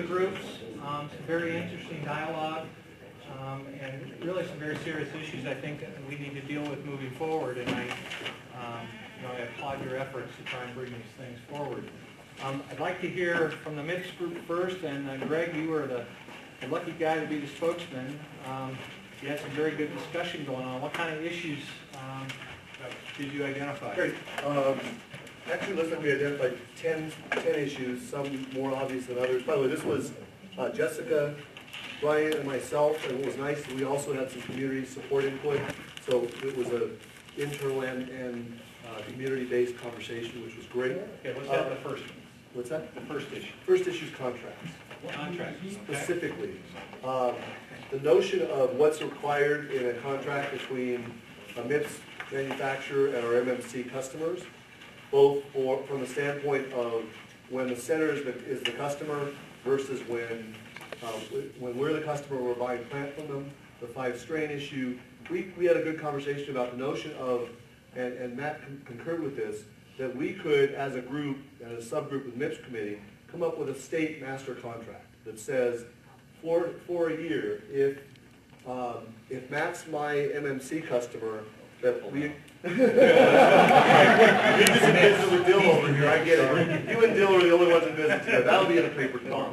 groups, some very interesting dialogue, and really some very serious issues I think that we need to deal with moving forward. And I applaud your efforts to try and bring these things forward. I'd like to hear from the MIPS group first, and Greg, you were the lucky guy to be the spokesman. You had some very good discussion going on. What kind of issues did you identify? Great. Actually, looks like we identified 10 issues, some more obvious than others. By the way, this was Jessica, Brian, and myself, and what was nice is we also had some community support input. So it was an internal and community-based conversation, which was great. Okay, what's that the first one? What's that? The first issue. First issue is contracts. Contracts. Specifically. The notion of what's required in a contract between a MIPS manufacturer and our MMC customers, both from the standpoint of when the center is the customer versus when we're the customer, we're buying plant from them, the 5-strain issue. We had a good conversation about the notion of, and Matt concurred with this, that we could, as a group, and a subgroup with MIPS committee, come up with a state master contract that says, for a year, if Matt's my MMC customer, that we... We do some business with Dill over here, I get it. You and Dill are the only ones in business together. That'll be in a paper tomorrow.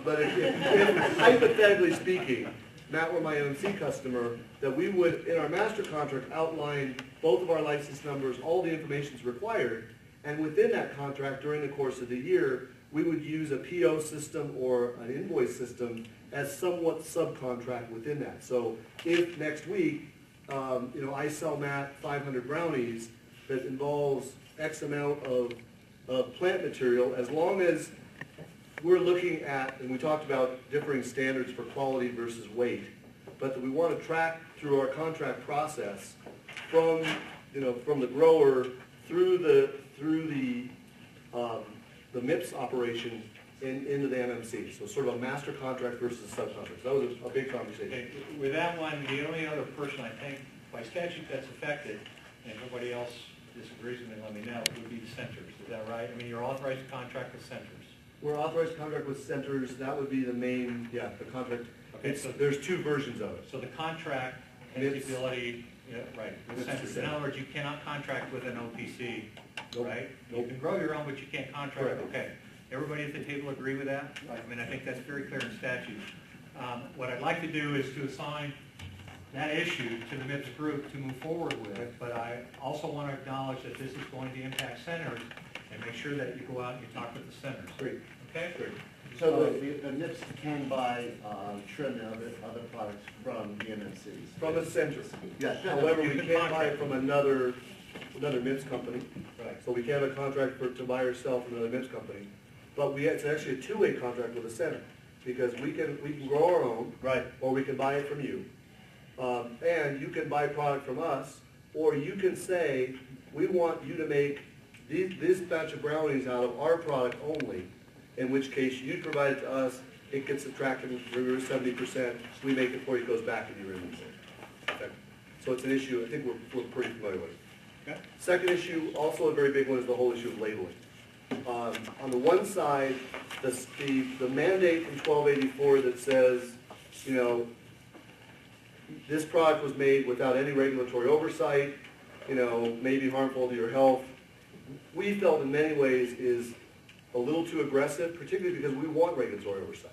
But if hypothetically speaking, Matt were my MMC customer, that we would, in our master contract, outline both of our license numbers, all the information required, and within that contract, during the course of the year, we would use a PO system or an invoice system as somewhat subcontract within that. So if next week, I sell Matt 500 brownies that involves X amount of plant material, as long as we're looking at, and we talked about differing standards for quality versus weight, but that we want to track through our contract process from the grower through the MIPS operation into the MMC. So sort of a master contract versus a subcontract. So that was a big conversation. Okay. With that one, the only other person I think by statute that's affected, and if nobody else disagrees with me, let me know, would be the centers. Is that right? I mean, you're authorized to contract with centers. We're authorized to contract with centers. That would be the main, the contract. Okay, so there's 2 versions of it. So the contract has the ability, right, with centers. In other words, you cannot contract with an OPC, right? Nope. You can grow your own, but you can't contract. Correct. Okay. Everybody at the table agree with that? I mean, I think that's very clear in statute. What I'd like to do is to assign that issue to the MIPS group to move forward with, but I also want to acknowledge that this is going to impact centers and make sure that you go out and you talk with the centers. Great. Okay? Great. So the MIPS can buy trim and other products from the MMCs? From a center. Yes. However, we can't buy it from another MIPS company. Right. So we can't have a contract to buy or sell from another MIPS company. But it's actually a 2-way contract with a center, because we can grow our own, right, or we can buy it from you. And you can buy product from us, or you can say, we want you to make this batch of brownies out of our product only, in which case you provide it to us, it gets subtracted, we're 70%, we make it for you, it goes back in your inventory. Okay. So it's an issue I think we're pretty familiar with. Okay. Second issue, also a very big one, is the whole issue of labeling. On the one side, the mandate in 1284 that says, this product was made without any regulatory oversight, may be harmful to your health, we felt in many ways is a little too aggressive, particularly because we want regulatory oversight.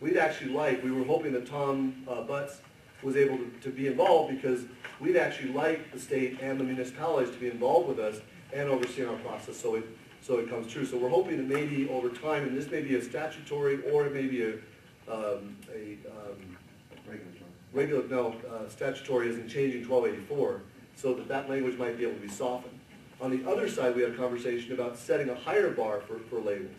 We were hoping that Tom Butts was able to be involved, because we'd actually like the state and the municipalities to be involved with us and overseeing our process so it comes true. So we're hoping that maybe over time, and this may be a statutory or it may be statutory isn't changing 1284, so that language might be able to be softened. On the other side, we had a conversation about setting a higher bar for labels,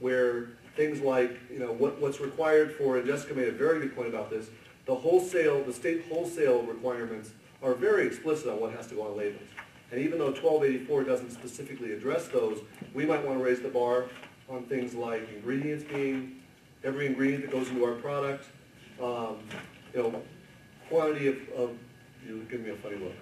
where things like, what's required for, and Jessica made a very good point about this, the state wholesale requirements are very explicit on what has to go on labels. And even though 1284 doesn't specifically address those, we might want to raise the bar on things like ingredients every ingredient that goes into our product, quantity of, you're giving me a funny look.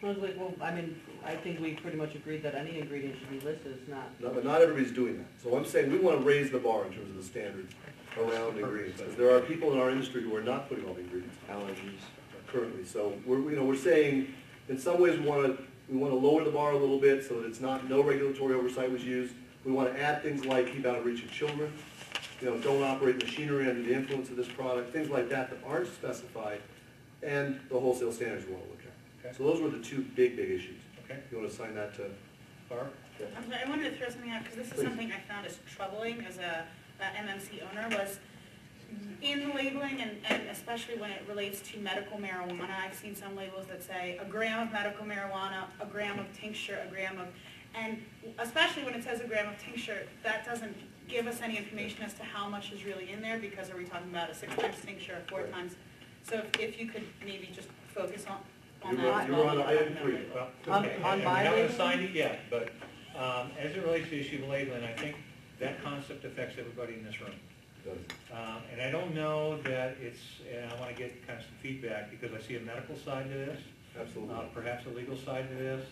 I was like, well, I mean, I think we pretty much agreed that any ingredient should be listed, it's not. No, but not everybody's doing that. So I'm saying we want to raise the bar in terms of the standards around ingredients. Because there are people in our industry who are not putting all the ingredients Allergies. currently. So we're saying, in some ways, we want to lower the bar a little bit so that it's not, no regulatory oversight was used. We want to add things like keep out of reach of children, don't operate machinery under the influence of this product, things like that that aren't specified, and the wholesale standards we want to look at. Okay. So those were the two big issues. Okay. You want to assign that to Barb? I'm sorry, I wanted to throw something out, because this is Please. something I found as troubling as a MMC owner, was in the labeling, and especially when it relates to medical marijuana, I've seen some labels that say a gram of medical marijuana, a gram of tincture, a gram of, and especially when it says a gram of tincture, that doesn't give us any information as to how much is really in there, because are we talking about a 6 times tincture or 4 Right. times? So if you could maybe just focus on You that. were on item 3. Well, On- okay, on and we my haven't labeling? assigned it yet, but as it relates to the issue of labeling, I think that concept affects everybody in this room. And I don't know that it's, and I want to get kind of some feedback, because I see a medical side to this, Absolutely. perhaps a legal side to this.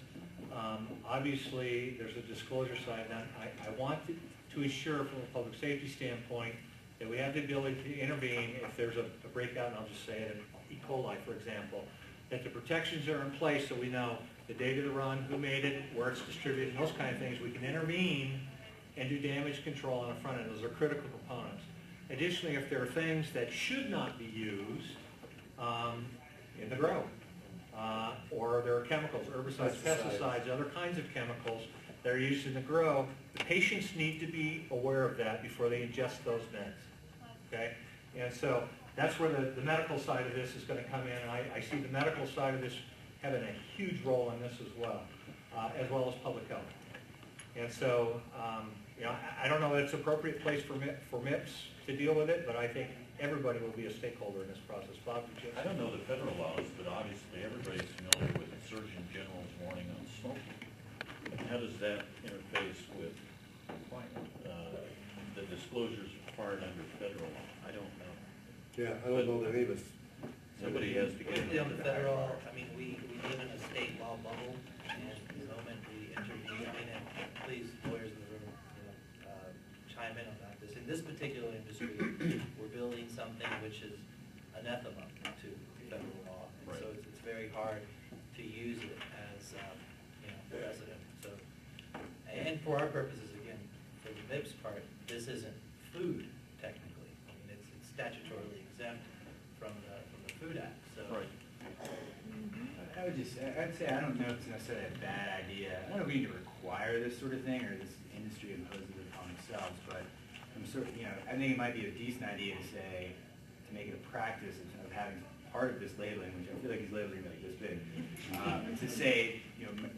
Obviously, there's a disclosure side, and I want to ensure from a public safety standpoint that we have the ability to intervene if there's a breakout, and I'll just say it, E. coli, for example, that the protections are in place so we know the date of the run, who made it, where it's distributed, and those kind of things. We can intervene and do damage control on the front end. Those are critical components. Additionally, if there are things that should not be used in the grow, or there are chemicals, herbicides, pesticides, other kinds of chemicals that are used in the grow, the patients need to be aware of that before they ingest those meds, okay? And so that's where the medical side of this is going to come in, and I see the medical side of this having a huge role in this as well as public health. And so, I don't know that it's an appropriate place for MIPS to deal with it, but I think everybody will be a stakeholder in this process. Bob, did you I don't know the federal laws, but obviously everybody's familiar with the Surgeon General's warning on smoking. How does that interface with the disclosures required under federal law? I don't know. Yeah, I don't know that any of us. Somebody has to get. Particularly on the federal, I mean, we live in a state law bubble, and the moment we intervene, I mean, and please, lawyers in the room, chime in on that. In this particular industry, we're building something which is anathema to federal law, and so it's very hard to use it as, precedent. So, and for our purposes, again, for the MIPS part, this isn't food technically. I mean, it's statutorily exempt from the Food Act. So. Right. I'd say I don't know if it's necessarily a bad idea. I don't know if we need to require this sort of thing, or this industry imposes it upon themselves, but I think it might be a decent idea to say, to make it a practice of having part of this labeling, which I feel like these labels are like this big, to say,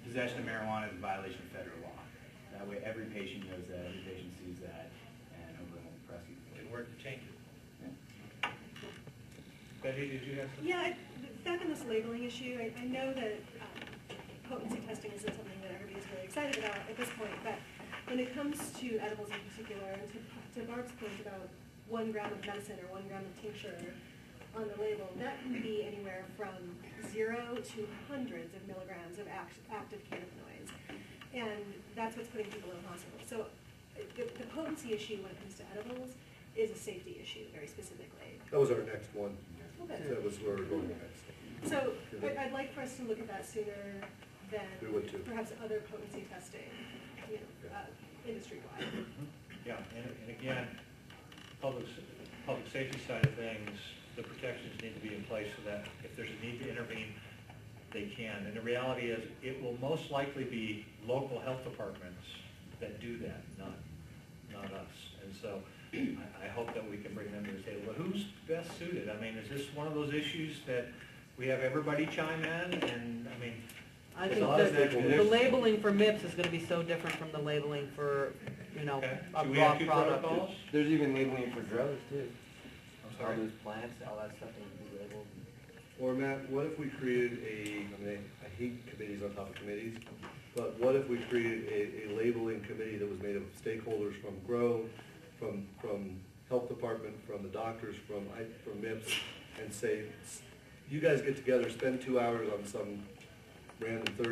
possession of marijuana is a violation of federal law. That way every patient knows that, every patient sees that, and hopefully won't prosecute. We can work to change it. Betty, did you have something? Yeah, back on this labeling issue, I know that potency testing isn't something that everybody's really excited about at this point, but when it comes to edibles in particular, and to Barb's point about 1 gram of medicine or 1 gram of tincture on the label, that can be anywhere from 0 to hundreds of milligrams of active cannabinoids. And that's what's putting people in hospital. So the potency issue when it comes to edibles is a safety issue, very specifically. That was our next one. Okay. That was where we're going next. So I'd like for us to look at that sooner than We would too. perhaps other potency testing, industry-wide. Yeah, and again, public safety side of things, the protections need to be in place so that if there's a need to intervene, they can. And the reality is, it will most likely be local health departments that do that, not us. And so I hope that we can bring them to the table. But who's best suited? I mean, is this one of those issues that we have everybody chime in? And, I mean, I there's think a lot of that that- the labeling for MIPS is gonna be so different from the labeling for, okay. a Should we have raw 2 product. protocols? There's even labeling for drugs too. I'm All sorry. those plants, all that stuff needs to be labeled. Or Matt, what if we created I hate committees on top of committees, but what if we created a labeling committee that was made of stakeholders from Grow, from Health Department, from the doctors, from MIPS, and say, you guys get together, spend 2 hours on some random Thursday.